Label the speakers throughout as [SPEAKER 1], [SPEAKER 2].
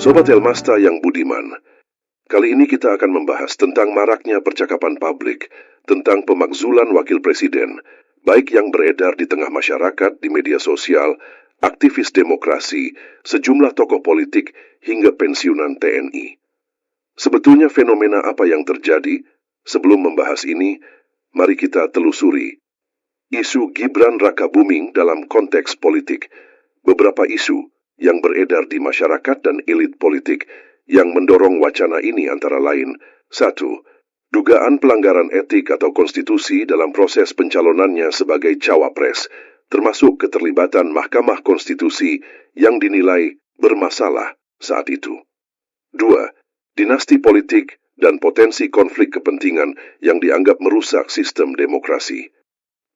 [SPEAKER 1] Sobat Elmasta yang budiman, kali ini kita akan membahas tentang maraknya percakapan publik tentang pemakzulan wakil presiden, baik yang beredar di tengah masyarakat, di media sosial, aktivis demokrasi, sejumlah tokoh politik, hingga pensiunan TNI. Sebetulnya fenomena apa yang terjadi? Sebelum membahas ini, mari kita telusuri isu Gibran Rakabuming dalam konteks politik. Beberapa isu yang beredar di masyarakat dan elit politik yang mendorong wacana ini antara lain: 1. Dugaan pelanggaran etik atau konstitusi dalam proses pencalonannya sebagai cawapres, termasuk keterlibatan Mahkamah Konstitusi yang dinilai bermasalah saat itu. 2. Dinasti politik dan potensi konflik kepentingan yang dianggap merusak sistem demokrasi.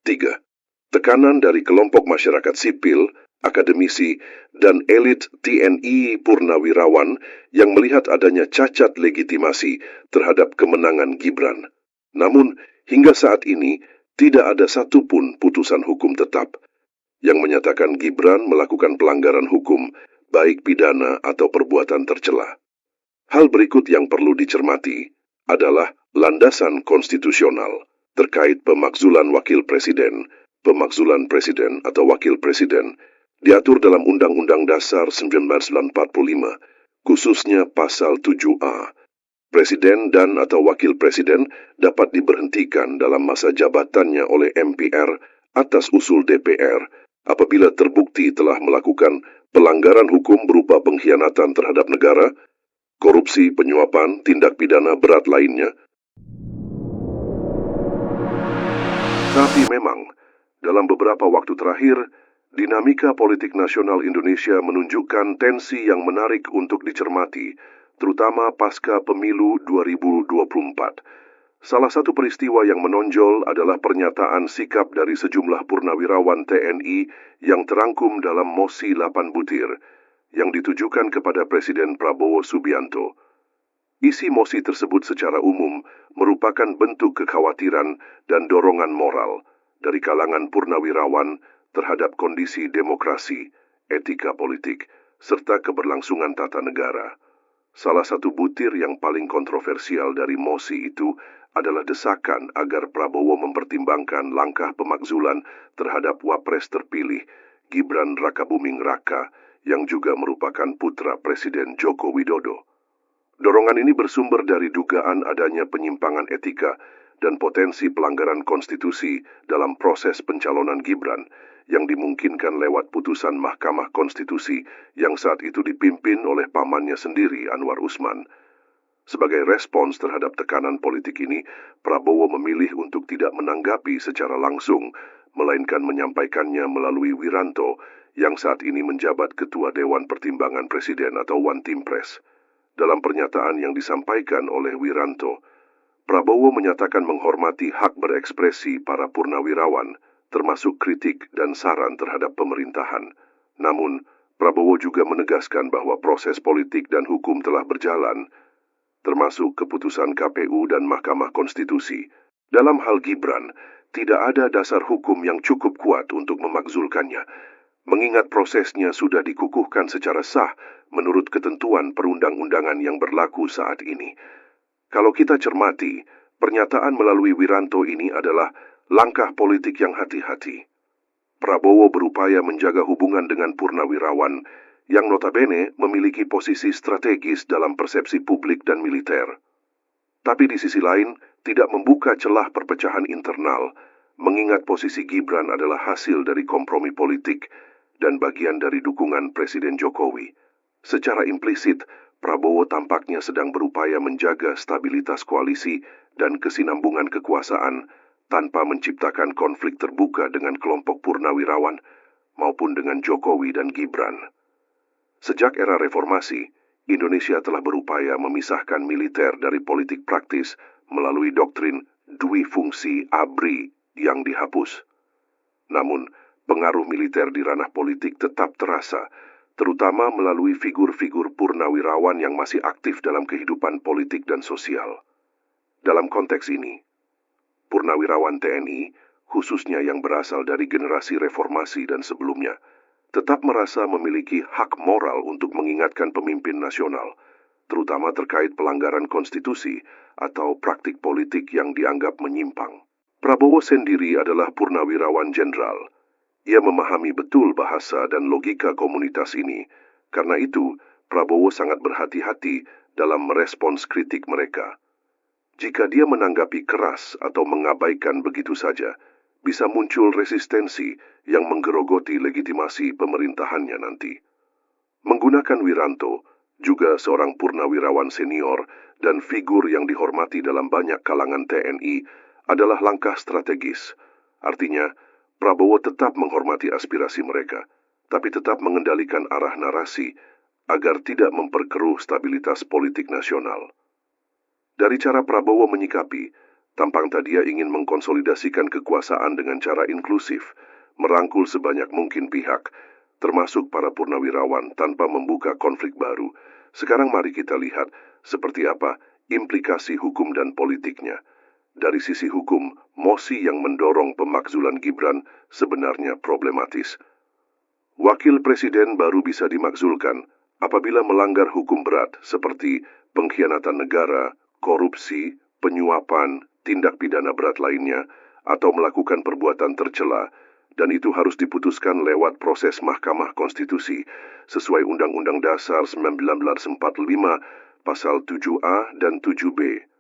[SPEAKER 1] 3. Tekanan dari kelompok masyarakat sipil, akademisi, dan elit TNI Purnawirawan yang melihat adanya cacat legitimasi terhadap kemenangan Gibran. Namun, hingga saat ini, tidak ada satupun putusan hukum tetap yang menyatakan Gibran melakukan pelanggaran hukum, baik pidana atau perbuatan tercela. Hal berikut yang perlu dicermati adalah landasan konstitusional terkait pemakzulan wakil presiden. Pemakzulan presiden atau wakil presiden diatur dalam Undang-Undang Dasar 1945, khususnya Pasal 7A. Presiden dan atau wakil presiden dapat diberhentikan dalam masa jabatannya oleh MPR atas usul DPR apabila terbukti telah melakukan pelanggaran hukum berupa pengkhianatan terhadap negara, korupsi, penyuapan, tindak pidana berat lainnya. Tapi memang, dalam beberapa waktu terakhir, dinamika politik nasional Indonesia menunjukkan tensi yang menarik untuk dicermati, terutama pasca pemilu 2024. Salah satu peristiwa yang menonjol adalah pernyataan sikap dari sejumlah purnawirawan TNI yang terangkum dalam Mosi 8 Butir, yang ditujukan kepada Presiden Prabowo Subianto. Isi mosi tersebut secara umum merupakan bentuk kekhawatiran dan dorongan moral dari kalangan purnawirawan terhadap kondisi demokrasi, etika politik, serta keberlangsungan tata negara. Salah satu butir yang paling kontroversial dari mosi itu adalah desakan agar Prabowo mempertimbangkan langkah pemakzulan terhadap Wapres terpilih Gibran Rakabuming Raka yang juga merupakan putra Presiden Joko Widodo. Dorongan ini bersumber dari dugaan adanya penyimpangan etika dan potensi pelanggaran konstitusi dalam proses pencalonan Gibran yang dimungkinkan lewat putusan Mahkamah Konstitusi yang saat itu dipimpin oleh pamannya sendiri, Anwar Usman. Sebagai respons terhadap tekanan politik ini, Prabowo memilih untuk tidak menanggapi secara langsung, melainkan menyampaikannya melalui Wiranto yang saat ini menjabat Ketua Dewan Pertimbangan Presiden atau One Team Press. Dalam pernyataan yang disampaikan oleh Wiranto, Prabowo menyatakan menghormati hak berekspresi para purnawirawan, termasuk kritik dan saran terhadap pemerintahan. Namun, Prabowo juga menegaskan bahwa proses politik dan hukum telah berjalan, termasuk keputusan KPU dan Mahkamah Konstitusi. Dalam hal Gibran, tidak ada dasar hukum yang cukup kuat untuk memakzulkannya, mengingat prosesnya sudah dikukuhkan secara sah menurut ketentuan perundang-undangan yang berlaku saat ini. Kalau kita cermati, pernyataan melalui Wiranto ini adalah langkah politik yang hati-hati. Prabowo berupaya menjaga hubungan dengan purnawirawan yang notabene memiliki posisi strategis dalam persepsi publik dan militer. Tapi di sisi lain, tidak membuka celah perpecahan internal, mengingat posisi Gibran adalah hasil dari kompromi politik dan bagian dari dukungan Presiden Jokowi. Secara implisit, Prabowo tampaknya sedang berupaya menjaga stabilitas koalisi dan kesinambungan kekuasaan tanpa menciptakan konflik terbuka dengan kelompok purnawirawan maupun dengan Jokowi dan Gibran. Sejak era reformasi, Indonesia telah berupaya memisahkan militer dari politik praktis melalui doktrin dui fungsi ABRI yang dihapus. Namun, pengaruh militer di ranah politik tetap terasa, terutama melalui figur-figur purnawirawan yang masih aktif dalam kehidupan politik dan sosial. Dalam konteks ini, purnawirawan TNI, khususnya yang berasal dari generasi reformasi dan sebelumnya, tetap merasa memiliki hak moral untuk mengingatkan pemimpin nasional, terutama terkait pelanggaran konstitusi atau praktik politik yang dianggap menyimpang. Prabowo sendiri adalah purnawirawan jenderal. Ia memahami betul bahasa dan logika komunitas ini. Karena itu, Prabowo sangat berhati-hati dalam merespons kritik mereka. Jika dia menanggapi keras atau mengabaikan begitu saja, bisa muncul resistensi yang menggerogoti legitimasi pemerintahannya nanti. Menggunakan Wiranto, juga seorang purnawirawan senior dan figur yang dihormati dalam banyak kalangan TNI, adalah langkah strategis. Artinya, Prabowo tetap menghormati aspirasi mereka, tapi tetap mengendalikan arah narasi agar tidak memperkeruh stabilitas politik nasional. Dari cara Prabowo menyikapi, tampang tadi ia ingin mengkonsolidasikan kekuasaan dengan cara inklusif, merangkul sebanyak mungkin pihak, termasuk para purnawirawan tanpa membuka konflik baru. Sekarang mari kita lihat seperti apa implikasi hukum dan politiknya. Dari sisi hukum, mosi yang mendorong pemakzulan Gibran sebenarnya problematis. Wakil Presiden baru bisa dimakzulkan apabila melanggar hukum berat seperti pengkhianatan negara, korupsi, penyuapan, tindak pidana berat lainnya, atau melakukan perbuatan tercela, dan itu harus diputuskan lewat proses Mahkamah Konstitusi sesuai Undang-Undang Dasar 1945 Pasal 7A dan 7B.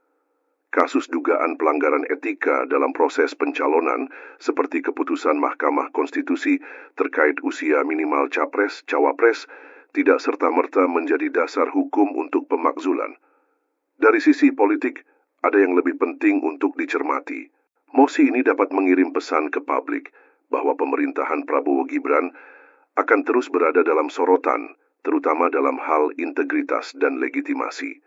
[SPEAKER 1] Kasus dugaan pelanggaran etika dalam proses pencalonan seperti keputusan Mahkamah Konstitusi terkait usia minimal capres-cawapres tidak serta-merta menjadi dasar hukum untuk pemakzulan. Dari sisi politik, ada yang lebih penting untuk dicermati. Mosi ini dapat mengirim pesan ke publik bahwa pemerintahan Prabowo Gibran akan terus berada dalam sorotan, terutama dalam hal integritas dan legitimasi.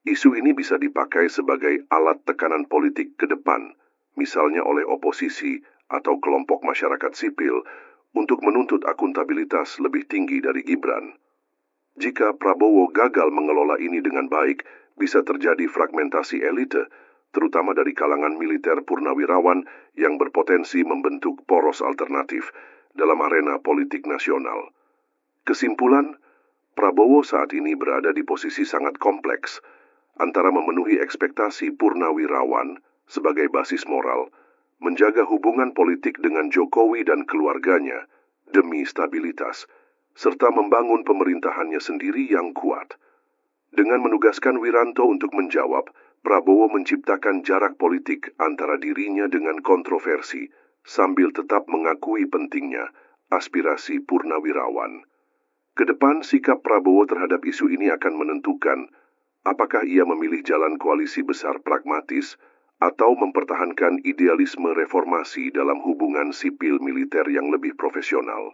[SPEAKER 1] Isu ini bisa dipakai sebagai alat tekanan politik ke depan, misalnya oleh oposisi atau kelompok masyarakat sipil, untuk menuntut akuntabilitas lebih tinggi dari Gibran. Jika Prabowo gagal mengelola ini dengan baik, bisa terjadi fragmentasi elite, terutama dari kalangan militer purnawirawan yang berpotensi membentuk poros alternatif dalam arena politik nasional. Kesimpulan, Prabowo saat ini berada di posisi sangat kompleks, antara memenuhi ekspektasi purnawirawan sebagai basis moral, menjaga hubungan politik dengan Jokowi dan keluarganya demi stabilitas, serta membangun pemerintahannya sendiri yang kuat. Dengan menugaskan Wiranto untuk menjawab, Prabowo menciptakan jarak politik antara dirinya dengan kontroversi, sambil tetap mengakui pentingnya aspirasi purnawirawan. Kedepan, sikap Prabowo terhadap isu ini akan menentukan apakah ia memilih jalan koalisi besar pragmatis atau mempertahankan idealisme reformasi dalam hubungan sipil militer yang lebih profesional.